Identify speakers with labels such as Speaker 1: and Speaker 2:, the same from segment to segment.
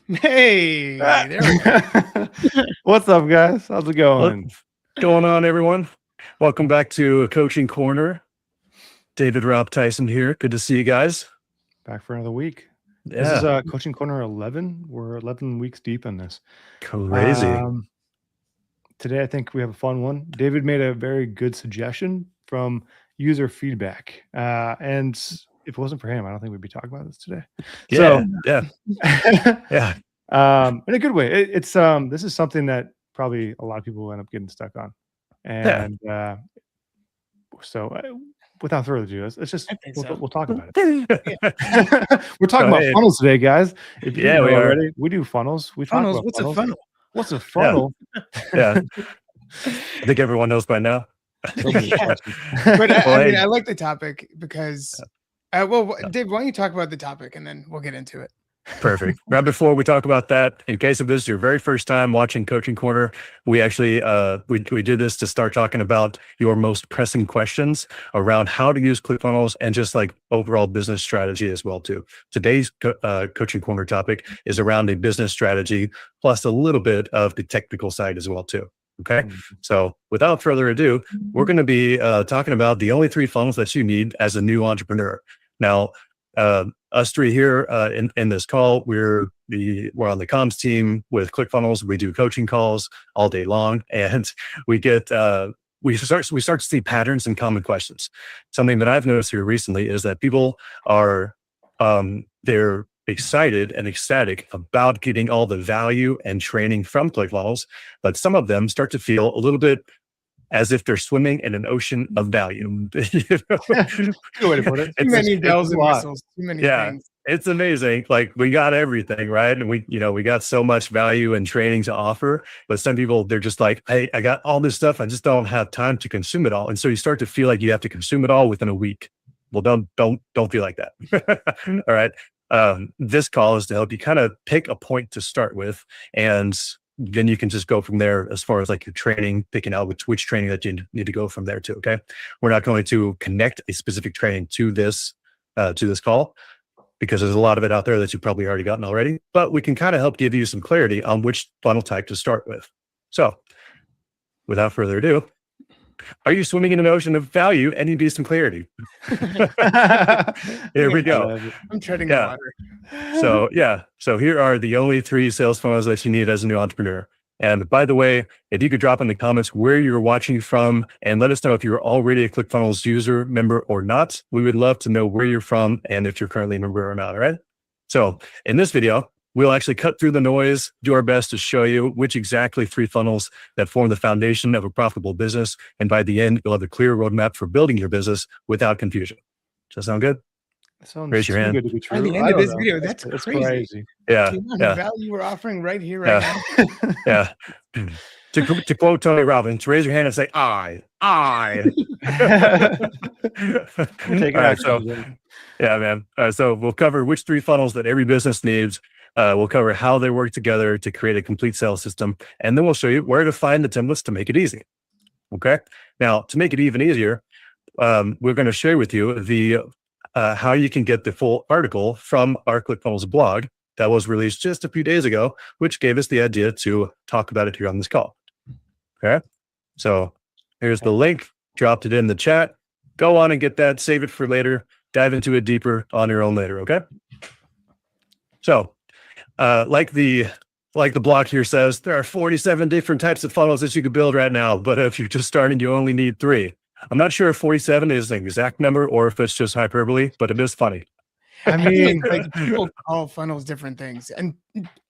Speaker 1: Hey, there we go.
Speaker 2: What's up, guys? How's it going?
Speaker 3: What's going on, everyone? Welcome back to Coaching Corner. David Rob Tyson here. Good to see you guys.
Speaker 2: Back for another week.
Speaker 3: Yeah.
Speaker 2: This is Coaching Corner 11. We're 11 weeks deep in this.
Speaker 3: Crazy.
Speaker 2: Today, I think we have a fun one. David made a very good suggestion from user feedback. And if it wasn't for him, I don't think we'd be talking about this today.
Speaker 3: Yeah.
Speaker 2: Yeah. In a good way. It's this is something that probably a lot of people will end up getting stuck on. And so without further ado, let's just we'll talk about it. We're talking about funnels today, guys. If you know already, we do funnels. We talk about
Speaker 1: What's
Speaker 2: funnels.
Speaker 1: a funnel?
Speaker 2: What's a funnel?
Speaker 3: Yeah. I think everyone knows by now.
Speaker 1: But I mean, I like the topic because, Dave, why don't you talk about the topic and then we'll get into it.
Speaker 3: Perfect. Right before we talk about that, in case of this is your very first time watching Coaching Corner, we actually we did this to start talking about your most pressing questions around how to use ClickFunnels and just like overall business strategy as well too. Today's Coaching Corner topic is around a business strategy plus a little bit of the technical side as well too. Okay. So without further ado, we're going to be talking about the only 3 funnels that you need as a new entrepreneur. Now, us 3 here in this call, we're on the comms team with ClickFunnels. We do coaching calls all day long, and we get we start to see patterns and common questions. Something that I've noticed here recently is that people are they're excited and ecstatic about getting all the value and training from ClickFunnels, but some of them start to feel a little bit as if they're swimming in an ocean of value.
Speaker 2: Good way to put it.
Speaker 1: Too many bells and whistles, too many things.
Speaker 3: It's amazing. Like we got everything, right? And we got so much value and training to offer, but some people, they're just like, hey, I got all this stuff. I just don't have time to consume it all. And so you start to feel like you have to consume it all within a week. Well, don't feel like that. All right. This call is to help you kind of pick a point to start with, and then you can just go from there as far as like your training, picking out which training that you need to go from there too. Okay. We're not going to connect a specific training to this call because there's a lot of it out there that you've probably already gotten already, but we can kind of help give you some clarity on which funnel type to start with. So without further ado, are you swimming in an ocean of value and you need some clarity? Here we go.
Speaker 1: I'm treading water.
Speaker 3: So here are the only 3 sales funnels that you need as a new entrepreneur. And by the way, if you could drop in the comments where you're watching from and let us know if you're already a ClickFunnels user, member or not. We would love to know where you're from and if you're currently a member or not. All right. So in this video, we'll actually cut through the noise, do our best to show you which exactly 3 funnels that form the foundation of a profitable business. And by the end, you'll have a clear roadmap for building your business without confusion. Does that sound good?
Speaker 2: Raise
Speaker 3: your hand.
Speaker 2: Good to be true.
Speaker 1: By the end of this video, that's crazy.
Speaker 3: Yeah.
Speaker 1: The amount of value we're offering right here, right now.
Speaker 3: Yeah. To quote Tony Robbins, raise your hand and say, I.
Speaker 2: Take
Speaker 3: it. Yeah, man. So we'll cover which 3 funnels that every business needs. We'll cover how they work together to create a complete sales system. And then we'll show you where to find the templates to make it easy. Okay. Now, to make it even easier, we're going to share with you the how you can get the full article from our ClickFunnels blog that was released just a few days ago, which gave us the idea to talk about it here on this call. Okay. So here's the link, dropped it in the chat. Go on and get that, save it for later, dive into it deeper on your own later. Okay. So like the blog here says, there are 47 different types of funnels that you could build right now, but if you're just starting, you only need 3. I'm not sure if 47 is an exact number or if it's just hyperbole, but it is funny.
Speaker 1: I mean, like people call funnels different things. And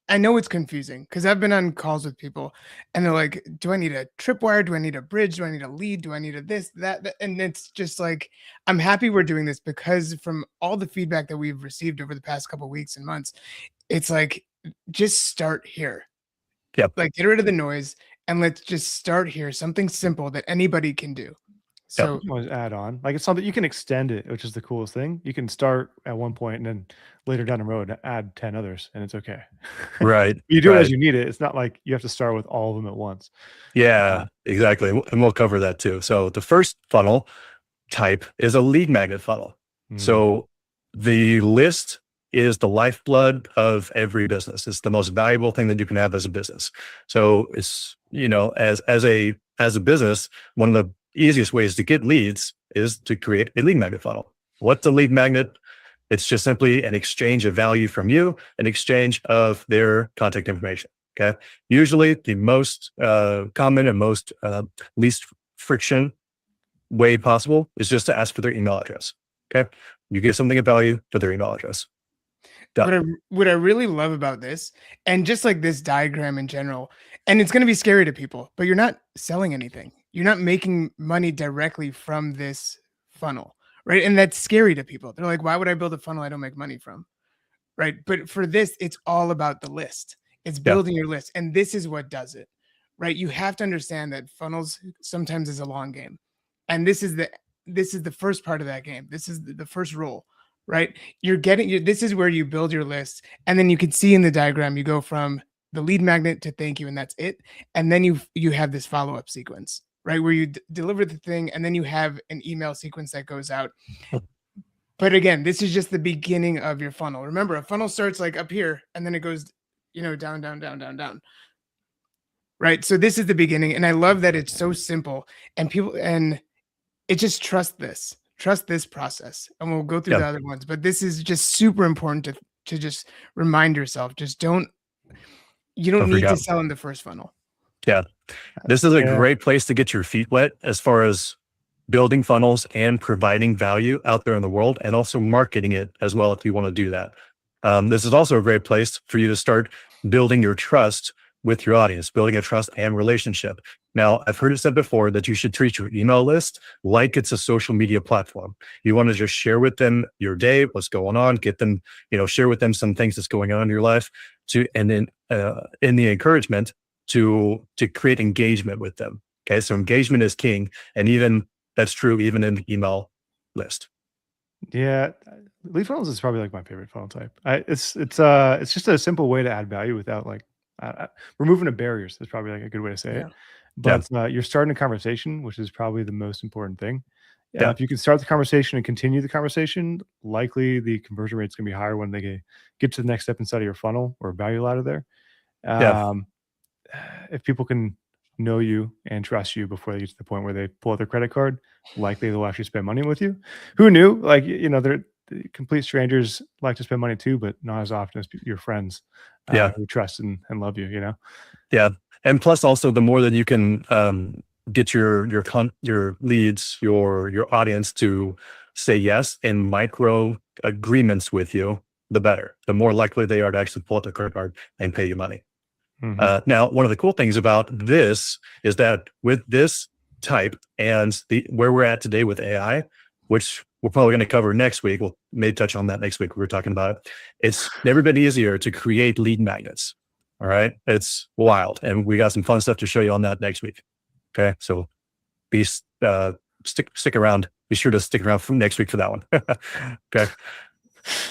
Speaker 1: I know it's confusing because I've been on calls with people and they're like, do I need a tripwire? Do I need a bridge? Do I need a lead? Do I need a this, that? And it's just like, I'm happy we're doing this because from all the feedback that we've received over the past couple of weeks and months, it's like, just start here.
Speaker 3: Yep.
Speaker 1: Like get rid of the noise and let's just start here. Something simple that anybody can do. So
Speaker 2: you can always add on, like it's something you can extend it, which is the coolest thing. You can start at one point and then later down the road add 10 others, and it's okay.
Speaker 3: Right.
Speaker 2: You do it as you need it. It's not like you have to start with all of them at once.
Speaker 3: Yeah, exactly. And we'll cover that too. So the first funnel type is a lead magnet funnel. So the list is the lifeblood of every business. It's the most valuable thing that you can have as a business. So it's, as a business, one of the easiest ways to get leads is to create a lead magnet funnel. What's a lead magnet? It's just simply an exchange of value from you, an exchange of their contact information. Okay. Usually the most common and most least friction way possible is just to ask for their email address. Okay. You give something of value to their email address.
Speaker 1: What I really love about this, and just like this diagram in general, and it's going to be scary to people, but you're not selling anything. You're not making money directly from this funnel, right? And that's scary to people. They're like, why would I build a funnel I don't make money from? Right. But for this, it's all about the list. It's building your list. And this is what does it, right? You have to understand that funnels sometimes is a long game. And this is the first part of that game. This is the first rule, right? This is where you build your list. And then you can see in the diagram, you go from the lead magnet to thank you, and that's it. And then you have this follow-up sequence, right? Where you deliver the thing, and then you have an email sequence that goes out. But again, this is just the beginning of your funnel. Remember, a funnel starts like up here, and then it goes, down, down, down, down, down. Right. So this is the beginning. And I love that it's so simple, and it just trust this process. And we'll go through the other ones, but this is just super important to just remind yourself, you don't need to sell in the first funnel.
Speaker 3: Yeah. This is a great place to get your feet wet as far as building funnels and providing value out there in the world, and also marketing it as well if you want to do that. This is also a great place for you to start building your trust with your audience, building a trust and relationship. Now, I've heard it said before that you should treat your email list like it's a social media platform. You want to just share with them your day, what's going on, get them, share with them some things that's going on in your life, and then in the encouragement to create engagement with them. Okay, so engagement is king, and that's true even in the email list.
Speaker 2: Yeah, lead funnels is probably like my favorite funnel type. It's just a simple way to add value without like removing the barriers. That's probably like a good way to say it. But you're starting a conversation, which is probably the most important thing. If you can start the conversation and continue the conversation, likely the conversion rate is going to be higher when they get to the next step inside of your funnel or value ladder there. If people can know you and trust you before they get to the point where they pull out their credit card, likely they'll actually spend money with you. Who knew? Like, they're complete strangers like to spend money too, but not as often as your friends who trust and love you,
Speaker 3: Yeah. And plus also the more that you can get your leads, your audience to say yes in micro agreements with you, the better. The more likely they are to actually pull out their credit card and pay you money. Mm-hmm. Now, one of the cool things about this is that with this type and where we're at today with AI, which we're probably going to cover next week, we'll maybe touch on that next week. We were talking about it. It's never been easier to create lead magnets. All right, it's wild, and we got some fun stuff to show you on that next week. Okay, so stick around. Be sure to stick around from next week for that one. Okay.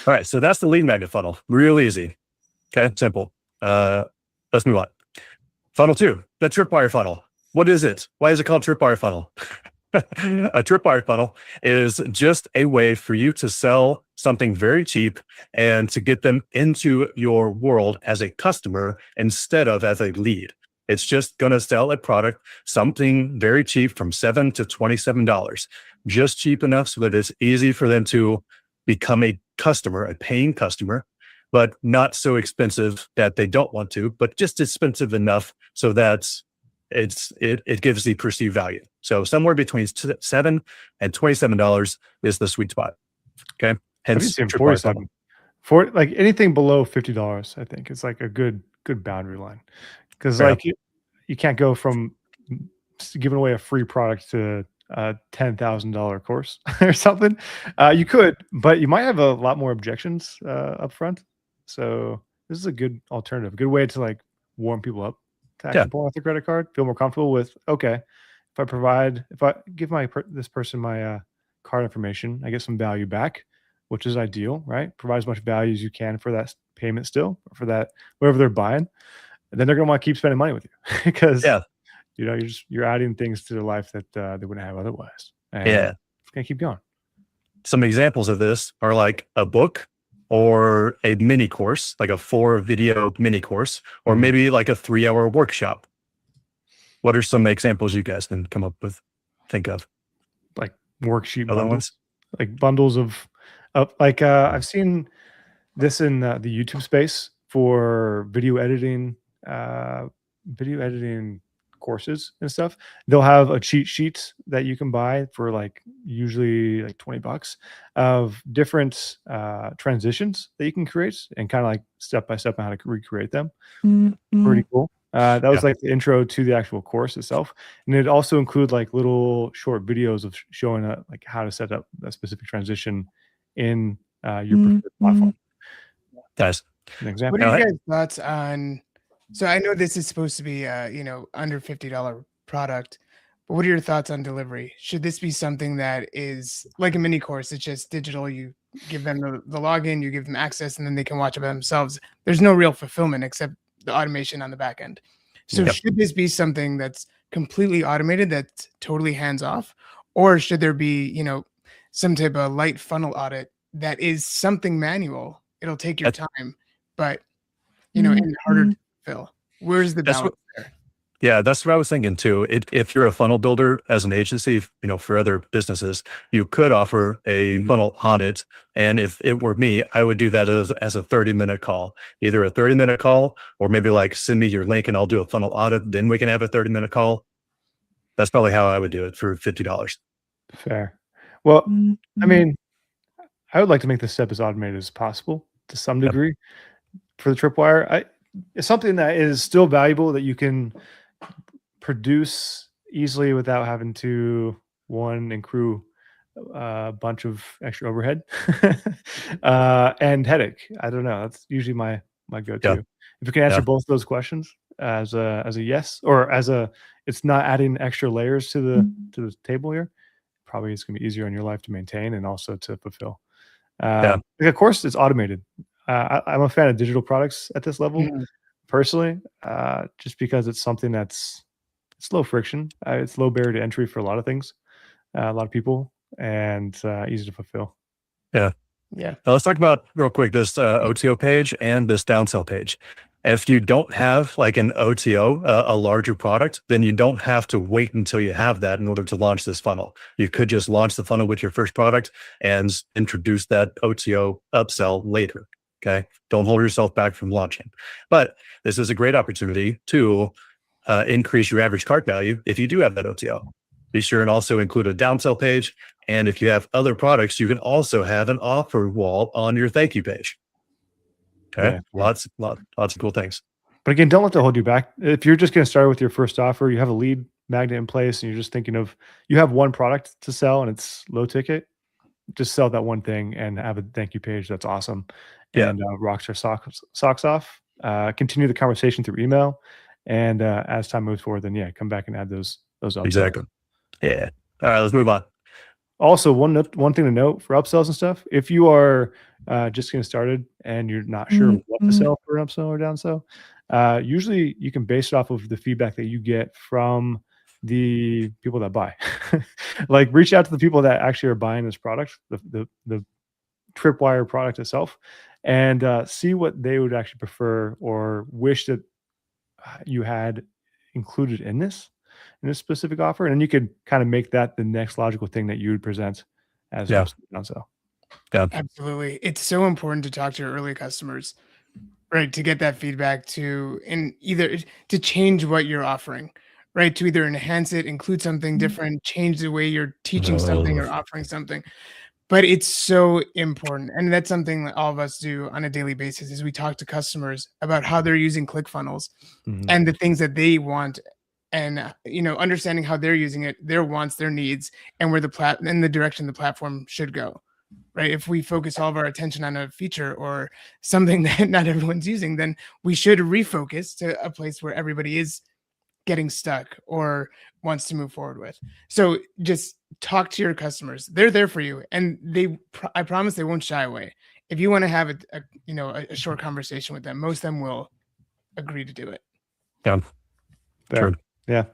Speaker 3: All right, so that's the lead magnet funnel. Real easy. Okay, simple. Let's move on. Funnel 2, the tripwire funnel. What is it? Why is it called tripwire funnel? A tripwire funnel is just a way for you to sell something very cheap and to get them into your world as a customer instead of as a lead. It's just going to sell a product, something very cheap from $7 to $27, just cheap enough so that it's easy for them to become a customer, a paying customer, but not so expensive that they don't want to, but just expensive enough so that it gives the perceived value. So somewhere between $7 and $27 is the sweet spot. Okay. Hence,
Speaker 2: $47 for like anything below $50, I think is like a good boundary line. Because like you can't go from giving away a free product to a $10,000 course or something. You could, but you might have a lot more objections up front. So this is a good alternative, a good way to like warm people up to actually pull out the credit card, feel more comfortable with, okay, if I give this person my card information, I get some value back, which is ideal, right? Provide as much value as you can for that payment still, or for that, whatever they're buying. And then they're going to want to keep spending money with you because, you're adding things to their life that they wouldn't have otherwise. And it's going to keep going.
Speaker 3: Some examples of this are like a book or a mini course, like a 4-video mini course, or maybe like a 3-hour workshop? What are some examples you guys can come up with, think of?
Speaker 2: Like worksheet
Speaker 3: Other
Speaker 2: bundles,
Speaker 3: ones?
Speaker 2: like bundles of like I've seen this in the YouTube space for uh, video editing courses and stuff. They'll have a cheat sheet that you can buy for like usually like $20 of different transitions that you can create and kind of like step by step on how to recreate them. Pretty cool. That
Speaker 3: Yeah.
Speaker 2: was like the intro to the actual course itself, and it also include like little short videos of showing like how to set up a specific transition in your preferred platform.
Speaker 3: Guys,
Speaker 2: An
Speaker 1: What
Speaker 2: example.
Speaker 1: are
Speaker 3: now,
Speaker 1: you guys' thoughts on? So I know this is supposed to be under $50 product, but what are your thoughts on delivery? Should this be something that is like a mini course? It's just digital. You give them the login, you give them access, and then they can watch it by themselves. There's no real fulfillment except the automation on the back end. So
Speaker 2: Yep.
Speaker 1: should this be something that's completely automated, that's totally hands off, or should there be some type of light funnel audit that is something manual? It'll take your time, but and harder to fill. Where's the
Speaker 3: that's
Speaker 1: balance
Speaker 3: what,
Speaker 1: there?
Speaker 3: yeah, that's what I was thinking too. If you're a funnel builder as an agency, for other businesses, you could offer a funnel audit. And if it were me, I would do that as a 30-minute call, either a 30-minute call, or maybe like send me your link and I'll do a funnel audit. Then we can have a 30-minute call. That's probably how I would do it for $50.
Speaker 2: Fair. Well, I mean, I would like to make this step as automated as possible to some
Speaker 3: Yep.
Speaker 2: degree for the tripwire. It's something that is still valuable that you can produce easily without having to accrue a bunch of extra overhead and headache. I don't know. That's usually my go-to.
Speaker 3: Yeah.
Speaker 2: If you can answer
Speaker 3: Yeah.
Speaker 2: both those questions as a yes, or it's not adding extra layers to the table here, probably it's gonna be easier in your life to maintain and also to fulfill.
Speaker 3: Yeah.
Speaker 2: Like, of course, it's automated. I'm a fan of digital products at this level,
Speaker 1: Mhm.
Speaker 2: personally, just because it's something it's low friction. It's low barrier to entry for a lot of things, a lot of people, and easy to fulfill.
Speaker 3: Yeah.
Speaker 1: Yeah.
Speaker 3: Now let's talk about real quick this OTO page and this downsell page. If you don't have like an OTO, a larger product, then you don't have to wait until you have that in order to launch this funnel. You could just launch the funnel with your first product and introduce that OTO upsell later. Okay. Don't hold yourself back from launching. But this is a great opportunity to increase your average cart value if you do have that OTO. Be sure and also include a downsell page. And if you have other products, you can also have an offer wall on your thank you page. Okay.
Speaker 2: Yeah.
Speaker 3: Lots of cool things.
Speaker 2: But again, don't let that hold you back. If you're just going to start with your first offer, you have a lead magnet in place, and you're just thinking of you have one product to sell and it's low ticket, just sell that one thing and have a thank you page. That's awesome.
Speaker 3: Yeah.
Speaker 2: And rocks your socks off. Continue the conversation through email, and as time moves forward, then come back and add those upsells.
Speaker 3: Exactly. Yeah. All right, let's move on.
Speaker 2: Also, one thing to note for upsells and stuff: if you are just getting started and you're not sure what to sell for an upsell or downsell, usually you can base it off of the feedback that you get from the people that buy. Like, reach out to the people that actually are buying this product, the tripwire product itself, and see what they would actually prefer or wish that you had included in this specific offer, and then you could kind of make that the next logical thing that you would present as an
Speaker 3: Yeah.
Speaker 2: upsell downsell.
Speaker 3: Yeah.
Speaker 1: Absolutely. It's so important to talk to your early customers, right? To get that feedback either to change what you're offering, right? To either enhance it, include something different, change the way you're teaching something or offering something. But it's so important. And that's something that all of us do on a daily basis is we talk to customers about how they're using ClickFunnels and the things that they want and understanding how they're using it, their wants, their needs, and where the direction the platform should go. Right. If we focus all of our attention on a feature or something that not everyone's using, then we should refocus to a place where everybody is getting stuck or wants to move forward with. So just talk to your customers. They're there for you, and I promise they won't shy away. If you want to have a short conversation with them, most of them will agree to do it.
Speaker 3: Yeah.
Speaker 2: Fair.
Speaker 3: True.
Speaker 2: Yeah.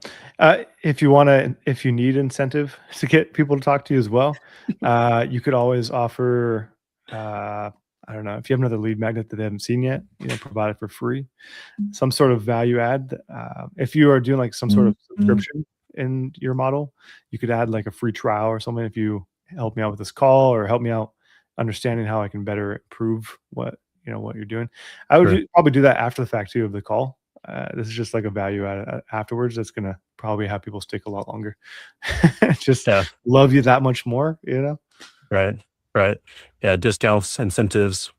Speaker 2: If you need incentive to get people to talk to you as well, you could always offer I don't know, if you have another lead magnet that they haven't seen yet, provide it for free, some sort of value add. If you are doing like some sort of subscription in your model, you could add like a free trial or something. If you help me out with this call or help me out understanding how I can better improve what you're doing, I would probably do that after the fact too of the call. This is just like a value add afterwards. That's going to probably have people stick a lot longer. Just love you that much more,
Speaker 3: Right. Yeah. Discounts, incentives,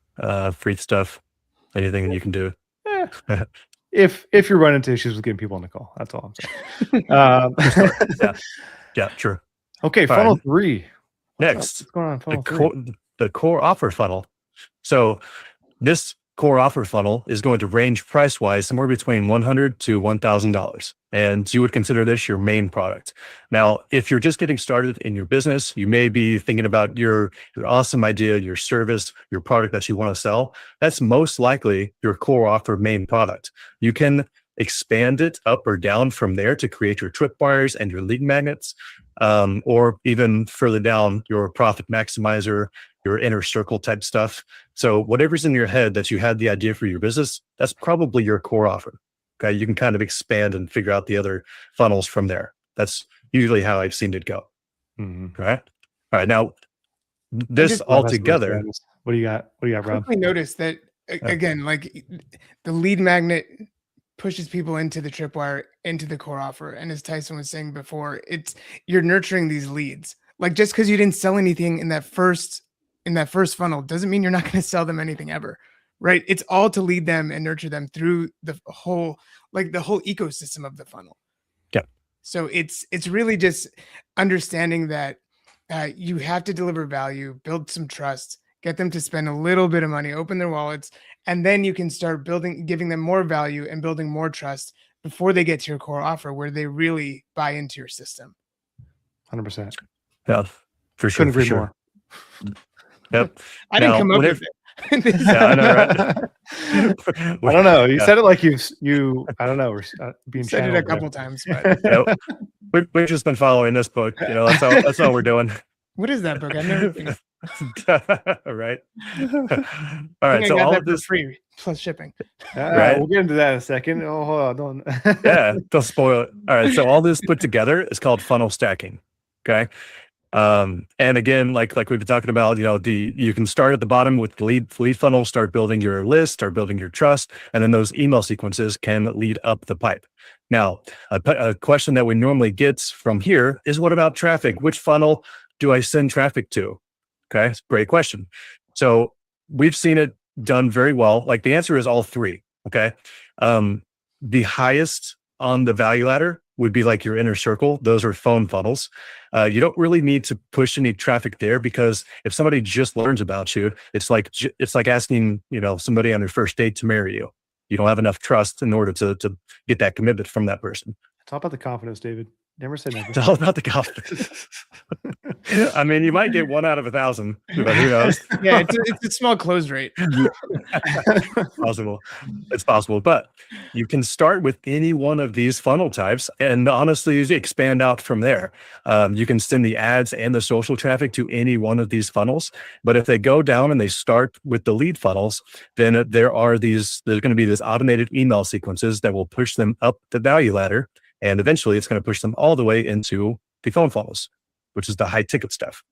Speaker 3: free stuff, anything that you can do.
Speaker 2: If you're running into issues with getting people on the call, that's all I'm saying.
Speaker 3: Yeah, true.
Speaker 2: Okay, funnel 3.
Speaker 3: Next,
Speaker 2: what's going on in funnel 3?
Speaker 3: The core offer funnel. So this core offer funnel is going to range price-wise somewhere between $100 to $1,000. And you would consider this your main product. Now, if you're just getting started in your business, you may be thinking about your awesome idea, your service, your product that you want to sell. That's most likely your core offer main product. You can expand it up or down from there to create your tripwires and your lead magnets, or even further down, your profit maximizer, your inner circle type stuff. So whatever's in your head that you had the idea for your business, that's probably your core offer. Okay. You can kind of expand and figure out the other funnels from there. That's usually how I've seen it go. Right. All right. Now this all together.
Speaker 2: What do you got? Rob?
Speaker 1: I noticed that again, like the lead magnet pushes people into the tripwire, into the core offer. And as Tyson was saying before, you're nurturing these leads. Like just because you didn't sell anything in that first funnel doesn't mean you're not going to sell them anything ever, right? It's all to lead them and nurture them through the whole ecosystem of the funnel.
Speaker 3: Yeah.
Speaker 1: So it's really just understanding that you have to deliver value, build some trust, get them to spend a little bit of money, open their wallets, and then you can start giving them more value and building more trust before they get to your core offer where they really buy into your system.
Speaker 2: 100%.
Speaker 3: Yeah, for sure.
Speaker 2: Couldn't agree more.
Speaker 3: Yep.
Speaker 1: I didn't come up with it.
Speaker 3: Yeah, I know, right?
Speaker 2: I don't know. You said it like you I don't know. Being
Speaker 1: said it a couple times, but
Speaker 3: we've just been following this book. That's all we're doing.
Speaker 1: What is that book? I've never finished.
Speaker 3: Right. All right. So all of this
Speaker 1: free plus shipping.
Speaker 2: Right. We'll get into that in a second. Oh, hold on.
Speaker 3: Don't spoil it. All right. So all this put together is called funnel stacking. Okay. And again, like we've been talking about, you can start at the bottom with the lead funnel, start building your list, start building your trust, and then those email sequences can lead up the pipe. Now, a question that we normally get from here is, what about traffic? Which funnel do I send traffic to? Okay, it's a great question. So we've seen it done very well. Like the answer is all three. Okay, the highest on the value ladder would be like your inner circle. Those are phone funnels. You don't really need to push any traffic there, because if somebody just learns about you, it's like asking somebody on their first date to marry you. You don't have enough trust in order to get that commitment from that person.
Speaker 2: It's all about the confidence, David. Never say never.
Speaker 3: It's all about the confidence. I mean, you might get 1 out of 1,000, but who knows?
Speaker 1: Yeah, it's a small close rate.
Speaker 3: It's possible, but you can start with any one of these funnel types and honestly expand out from there. You can send the ads and the social traffic to any one of these funnels, but if they go down and they start with the lead funnels, then there's going to be this automated email sequences that will push them up the value ladder. And eventually it's going to push them all the way into the phone funnels, which is the high ticket stuff.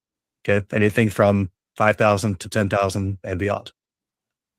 Speaker 3: Okay. Anything from 5,000 to 10,000 and beyond.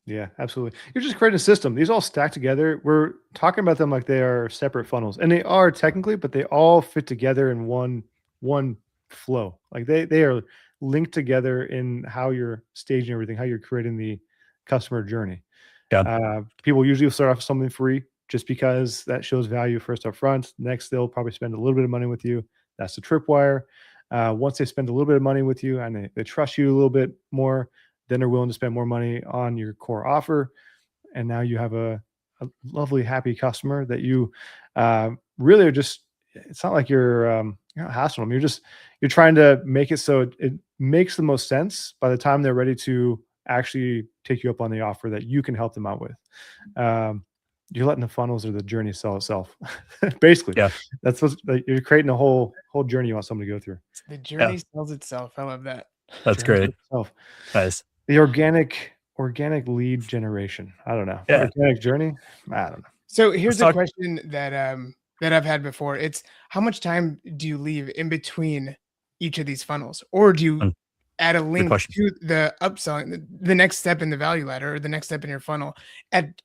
Speaker 2: Yeah, absolutely. You're just creating a system. These all stack together. We're talking about them like they are separate funnels, and they are technically, but they all fit together in one flow. Like they are linked together in how you're staging everything, how you're creating the customer journey.
Speaker 3: Yeah.
Speaker 2: People usually start off with something free, just because that shows value first up front. Next, they'll probably spend a little bit of money with you. That's the tripwire. Once they spend a little bit of money with you and they trust you a little bit more, then they're willing to spend more money on your core offer. And now you have a lovely, happy customer that you really are just, it's not like you're not hassling them. You're trying to make it so it makes the most sense by the time they're ready to actually take you up on the offer that you can help them out with. You're letting the funnels or the journey sell itself. Basically.
Speaker 3: Yeah.
Speaker 2: That's what you're creating, a whole journey you want somebody to go through.
Speaker 1: The journey sells itself. I love that.
Speaker 3: That's great. Nice.
Speaker 2: The organic Organic lead generation. I don't know.
Speaker 3: Yeah.
Speaker 2: Organic journey. I don't know.
Speaker 1: So
Speaker 3: Let's
Speaker 1: here's a
Speaker 3: talk.
Speaker 1: question that I've had before. It's how much time do you leave in between each of these funnels, or do you
Speaker 3: um,
Speaker 1: add a
Speaker 3: Good
Speaker 1: link
Speaker 3: question.
Speaker 1: to the upselling, the next step in the value ladder, or the next step in your funnel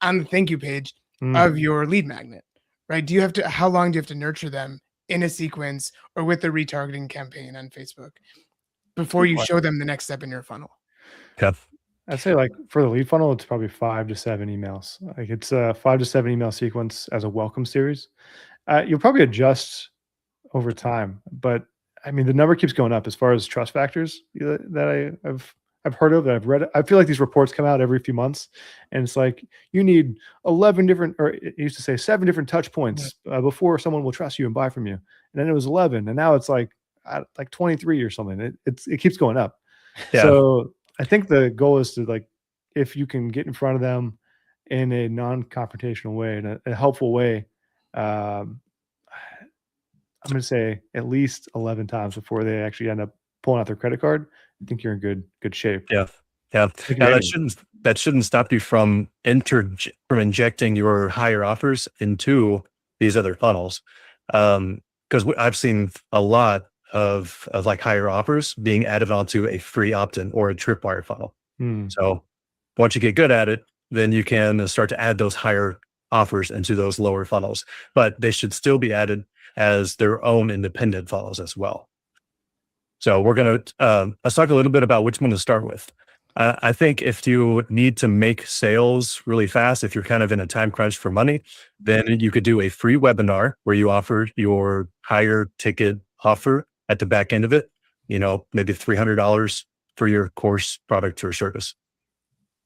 Speaker 1: on the thank you page of your lead magnet, right? Do you have to? How long do you have to nurture them in a sequence or with the retargeting campaign on Facebook before
Speaker 2: Good
Speaker 1: you
Speaker 2: question.
Speaker 1: show them the next step in your funnel?
Speaker 3: Okay.
Speaker 2: I'd say like for the lead funnel, it's probably 5 to 7 emails. Like it's a 5 to 7 email sequence as a welcome series. You'll probably adjust over time, but I mean the number keeps going up as far as trust factors that I've heard of, that I've read. I feel like these reports come out every few months, and it's like you need 11 different, or it used to say 7 different touch
Speaker 1: Yeah.
Speaker 2: points before someone will trust you and buy from you, and then it was 11, and now it's like 23 or something. It keeps going up.
Speaker 3: Yeah.
Speaker 2: So I think the goal is to like, if you can get in front of them in a non-confrontational way, in a helpful way, um, I'm going to say at least 11 times before they actually end up pulling out their credit card. I think you're in good shape.
Speaker 3: Yeah. Yeah.
Speaker 2: Like
Speaker 3: Now
Speaker 2: anyone.
Speaker 3: that shouldn't stop you from injecting your higher offers into these other funnels. Because I've seen a lot of like higher offers being added onto a free opt-in or a tripwire funnel.
Speaker 2: Hmm.
Speaker 3: So once you get good at it, then you can start to add those higher offers into those lower funnels, but they should still be added as their own independent funnels as well. So we're going to, let's talk a little bit about which one to start with. I think if you need to make sales really fast, if you're kind of in a time crunch for money, then you could do a free webinar where you offer your higher ticket offer at the back end of it, maybe $300 for your course, product, or service.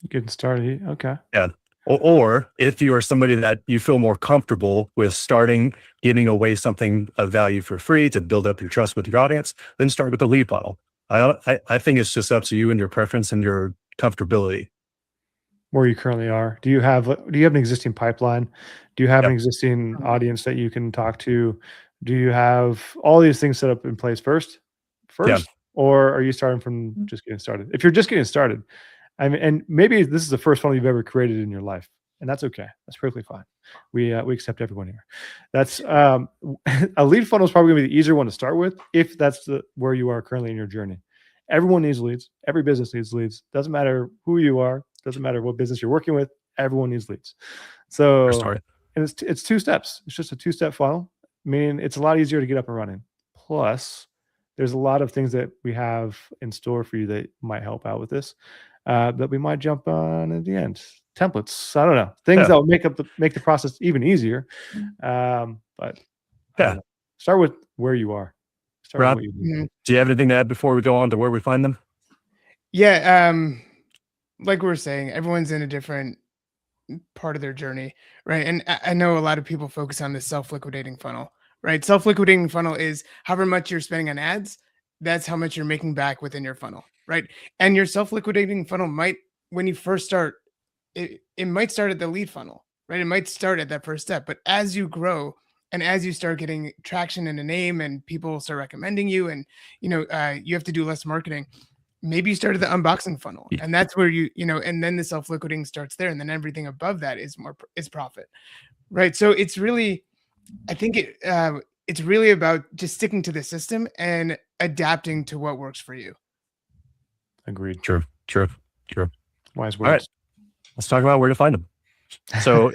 Speaker 2: Getting started. Okay.
Speaker 3: Yeah. Or if you are somebody that you feel more comfortable with starting giving away something of value for free to build up your trust with your audience, then start with the lead funnel. I think it's just up to you and your preference and your comfortability.
Speaker 2: Where you currently are. Do you have an existing pipeline? Do you have an
Speaker 3: Yep.
Speaker 2: existing audience that you can talk to? Do you have all these things set up in place first?
Speaker 3: Yeah.
Speaker 2: Or are you starting from just getting started? If you're just getting started, I mean, and maybe this is the first funnel you've ever created in your life, and that's okay. That's perfectly fine. We accept everyone here. That's a lead funnel is probably gonna be the easier one to start with if that's where you are currently in your journey. Everyone needs leads. Every business needs leads. Doesn't matter who you are. Doesn't matter what business you're working with. Everyone needs leads.
Speaker 3: Fair
Speaker 2: So,
Speaker 3: story.
Speaker 2: and it's 2 steps. It's just a 2-step funnel, meaning it's a lot easier to get up and running. Plus, there's a lot of things that we have in store for you that might help out with this, that we might jump on at the end. Templates. I don't know. Things that will make the process even easier. But I don't know. Start with where you are. Start
Speaker 3: Rob,
Speaker 2: with what you do.
Speaker 3: do you have anything to add before we go on to where we find them?
Speaker 1: Yeah. Like we were saying, everyone's in a different part of their journey, right? And I know a lot of people focus on the self-liquidating funnel, right? Self-liquidating funnel is however much you're spending on ads, that's how much you're making back within your funnel, right? And your self-liquidating funnel might, when you first start, it might start at the lead funnel, right? It might start at that first step, but as you grow and as you start getting traction in a name and people start recommending you, and you have to do less marketing, maybe you started the unboxing funnel, and that's where and then the self-liquidating starts there, and then everything above that is profit, right? So it's really, I think it's really about just sticking to the system and adapting to what works for you.
Speaker 2: Agreed.
Speaker 3: True.
Speaker 2: Wise
Speaker 3: All right.
Speaker 2: words.
Speaker 3: Let's talk about where to find them. So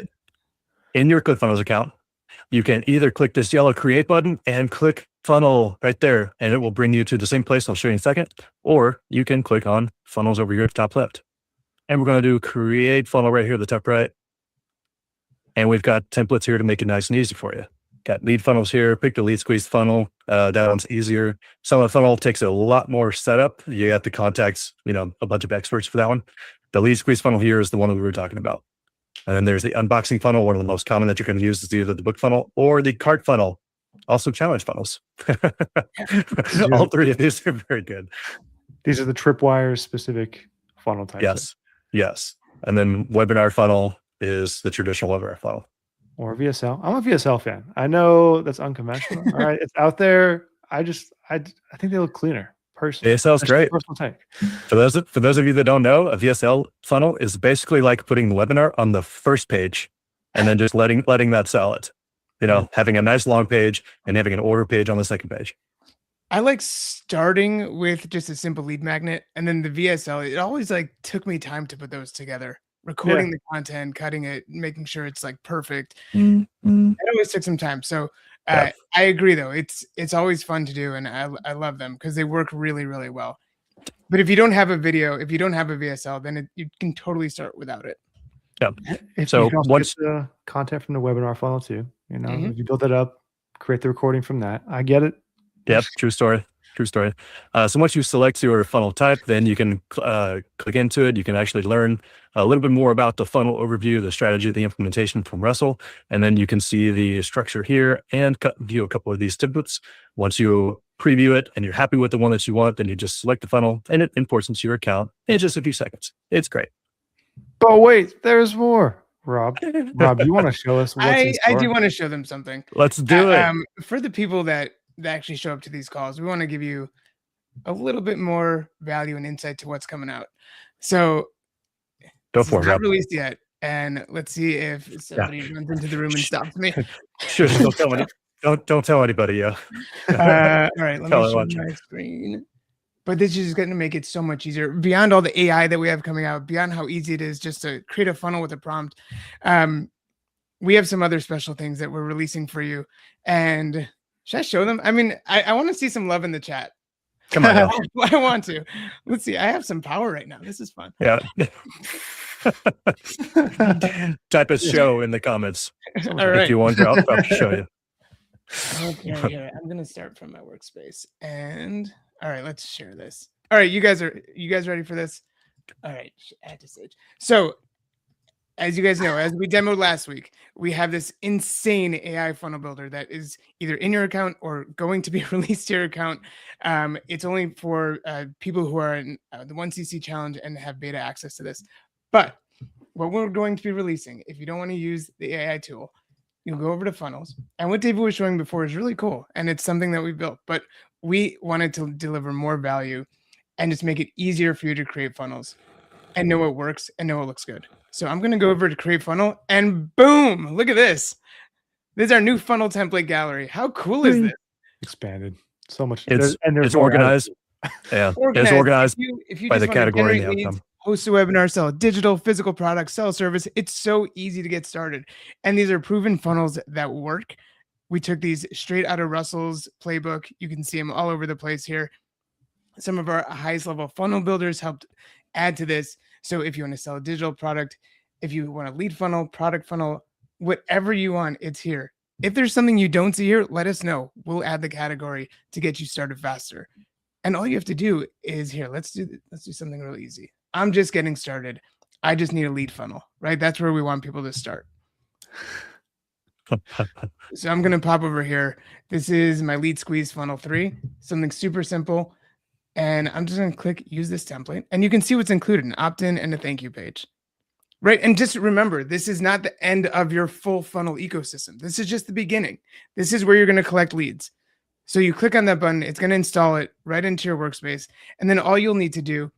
Speaker 3: in your ClickFunnels account, you can either click this yellow create button and click funnel right there, and it will bring you to the same place I'll show you in a second, or you can click on funnels over here at the top left. And we're going to do create funnel right here at the top right. And we've got templates here to make it nice and easy for you. Got lead funnels here, pick the lead squeeze funnel. That one's easier. Some of the funnel takes a lot more setup. You have to contact, a bunch of experts for that one. The lead squeeze funnel here is the one that we were talking about. And then there's the unboxing funnel. One of the most common that you're going to use is either the book funnel or the cart funnel. Also challenge funnels. All three of these are very good.
Speaker 2: These are the tripwire specific funnel types.
Speaker 3: Yes. And then webinar funnel is the traditional webinar funnel.
Speaker 2: Or VSL. I'm a VSL fan. I know that's unconventional. All right. It's out there. I think they look cleaner. personally.
Speaker 3: VSL is
Speaker 2: That's
Speaker 3: great.
Speaker 2: just a personal take.
Speaker 3: For those of you that don't know, a VSL funnel is basically like putting the webinar on the first page and then just letting that sell it. You know, having a nice long page and having an order page on the second page.
Speaker 1: I like starting with just a simple lead magnet, and then the VSL. It always like took me time to put those together, recording the content, cutting it, making sure it's like perfect. It always took some time. So I agree, though. It's always fun to do, and I love them because they work really, really well. But if you don't have a video, if you don't have a VSL, then you can totally start without it.
Speaker 3: Yeah.
Speaker 2: So you can also get the content from the webinar funnel too. You know, if you build it up, create the recording from that. I get it.
Speaker 3: Yep. True story. True story. So once you select your funnel type, then you can click into it. You can actually learn a little bit more about the funnel overview, the strategy, the implementation from Russell. And then you can see the structure here and view a couple of these templates. Once you preview it and you're happy with the one that you want, then you just select the funnel and it imports into your account in just a few seconds. It's great.
Speaker 2: But wait, there's more. Rob, you want to show us what's in store?
Speaker 1: I do want to show them something.
Speaker 3: Let's do it.
Speaker 1: For the people that actually show up to these calls, we want to give you a little bit more value and insight to what's coming out. So
Speaker 3: go for it.
Speaker 1: Not released yet, and let's see if somebody runs into the room and stops me.
Speaker 3: Sure, don't tell anybody. Yeah.
Speaker 1: All right, let me show my screen. But this is going to make it so much easier. Beyond all the AI that we have coming out, beyond how easy it is just to create a funnel with a prompt, we have some other special things that we're releasing for you. And should I show them? I mean, I want to see some love in the chat.
Speaker 3: Come on.
Speaker 1: I want to. Let's see. I have some power right now. This is fun.
Speaker 3: Yeah. Type a show in the comments.
Speaker 1: All right.
Speaker 3: If you want, I'll show you.
Speaker 1: Okay, yeah, I'm gonna start from my workspace. And all right, let's share this. All right, you guys ready for this? All right, add to stage. So as you guys know, as we demoed last week, we have this insane AI funnel builder that is either in your account or going to be released to your account. It's only for people who are in the 1cc challenge and have beta access to this. But what we're going to be releasing, if you don't want to use the AI tool, you'll go over to funnels. And what David was showing before is really cool. And it's something that we built, but we wanted to deliver more value and just make it easier for you to create funnels and know what works and know what looks good. So I'm going to go over to create funnel and boom, look at this. This is our new funnel template gallery. How cool is this?
Speaker 2: Expanded so much.
Speaker 3: It's organized. Yeah, it's organized
Speaker 1: if you
Speaker 3: by the category and the
Speaker 1: leads,
Speaker 3: outcome.
Speaker 1: Host a webinar, sell a digital, physical product, sell a service. It's so easy to get started. And these are proven funnels that work. We took these straight out of Russell's playbook. You can see them all over the place here. Some of our highest level funnel builders helped add to this. So if you want to sell a digital product, if you want a lead funnel, product funnel, whatever you want, it's here. If there's something you don't see here, let us know. We'll add the category to get you started faster. And all you have to do is here. Let's do something really easy. I'm just getting started. I just need a lead funnel, right? That's where we want people to start. So I'm going to pop over here. This is my lead squeeze funnel 3, something super simple. And I'm just going to click use this template. And you can see what's included, an opt-in and a thank you page. Right. And just remember, this is not the end of your full funnel ecosystem. This is just the beginning. This is where you're going to collect leads. So you click on that button, it's going to install it right into your workspace. And then all you'll need to do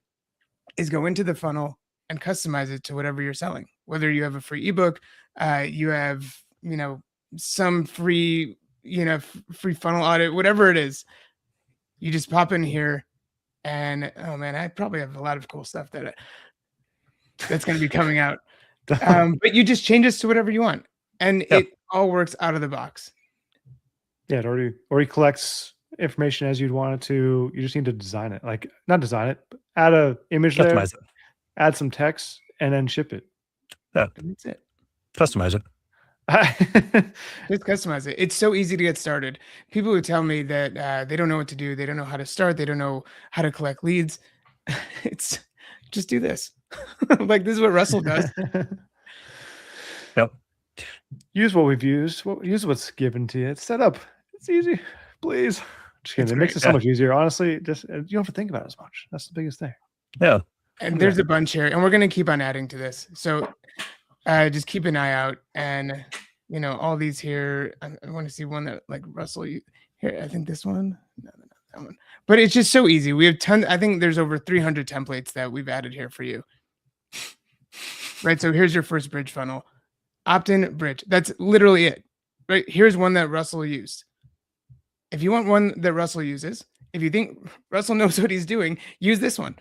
Speaker 1: is go into the funnel and customize it to whatever you're selling. Whether you have a free ebook, you have, some free, free funnel audit, whatever it is, you just pop in here and, oh man, I probably have a lot of cool stuff that's going to be coming out. But you just change this to whatever you want. And it all works out of the box.
Speaker 2: Yeah, it already collects information as you'd want it to. You just need to design it. Like, not design it, but add a image there, add some text, and then ship it.
Speaker 3: Yeah.
Speaker 1: That's it.
Speaker 3: Customize it.
Speaker 1: Just customize it. It's so easy to get started. People who tell me that they don't know what to do, they don't know how to start, they don't know how to collect leads. It's just do this. Like, this is what Russell does.
Speaker 3: Yep.
Speaker 2: Use what we've used. Use what's given to you. It's set up. It's easy. Please. Just kidding. It makes it so much easier. Honestly, just you don't have to think about it as much. That's the biggest thing.
Speaker 3: Yeah.
Speaker 1: And there's a bunch here, and we're going to keep on adding to this. So just keep an eye out. And, all these here, I want to see one that, like, Russell, here, I think this one. No. one. But it's just so easy. We have tons. I think there's over 300 templates that we've added here for you. Right. So here's your first bridge funnel. Opt-in bridge. That's literally it. Right. Here's one that Russell used. If you want one that Russell uses, if you think Russell knows what he's doing, use this one.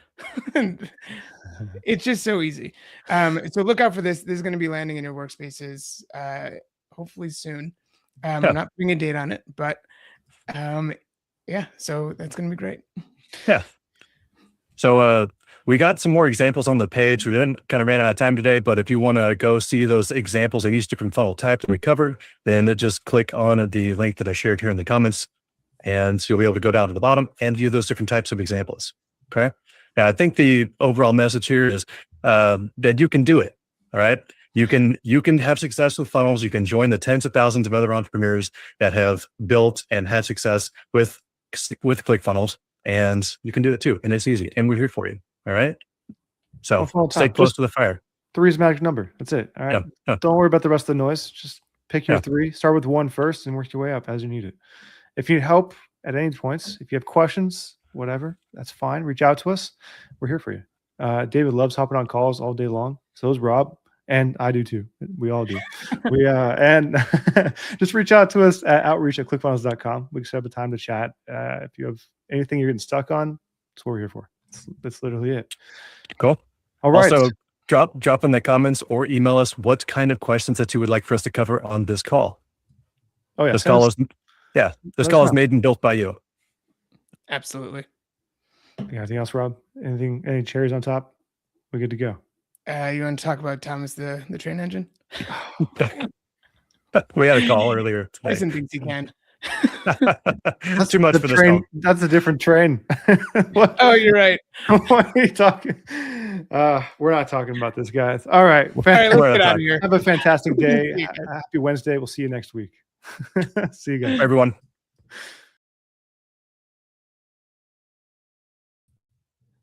Speaker 1: It's just so easy. So look out for this. This is going to be landing in your workspaces hopefully soon. I'm not putting a date on it, but yeah, so that's going to be great.
Speaker 3: Yeah. So we got some more examples on the page. We kind of ran out of time today, but if you want to go see those examples of each different funnel type that we covered, then just click on the link that I shared here in the comments, and so you'll be able to go down to the bottom and view those different types of examples. Okay. Now, I think the overall message here is that you can do it. All right. You can have success with funnels. You can join the tens of thousands of other entrepreneurs that have built and had success with ClickFunnels, and you can do it too. And it's easy. And we're here for you. All right. So stay close to the fire.
Speaker 2: 3 is magic number. That's it. All right.
Speaker 3: Yeah.
Speaker 2: Don't worry about the rest of the noise. Just pick your 3. Start with 1 first and work your way up as you need it. If you need help at any points, if you have questions, whatever, that's fine. Reach out to us. We're here for you. David loves hopping on calls all day long. So does Rob. And I do too. We all do. And just reach out to us at outreach@clickfunnels.com. We can set up a time to chat. If you have anything you're getting stuck on, that's what we're here for. That's literally it.
Speaker 3: Cool.
Speaker 2: All right.
Speaker 3: Also, drop in the comments or email us what kind of questions that you would like for us to cover on this call.
Speaker 2: Oh yeah.
Speaker 3: This call is made and built by you.
Speaker 1: Absolutely.
Speaker 2: Anything else, Rob? Any cherries on top? We're good to go.
Speaker 1: You want to talk about Thomas the train engine?
Speaker 3: We had a call earlier today.
Speaker 1: Tyson thinks he can.
Speaker 3: That's too much for this call.
Speaker 2: That's a different train.
Speaker 1: Oh, you're right.
Speaker 2: What are you talking? We're not talking about this, guys. All right.
Speaker 1: All right, let's get out of here.
Speaker 2: Have a fantastic day. Happy Wednesday. We'll see you next week. See you guys.
Speaker 3: Everyone.